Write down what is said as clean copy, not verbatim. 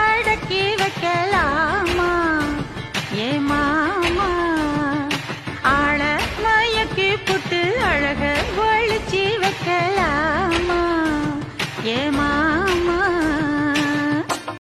அடக்கி வைக்கலாமா ஏ மாமா ஆள மயக்கி புட்டு அழக ஒழிச்சி வைக்கலாமா ஏ மாமா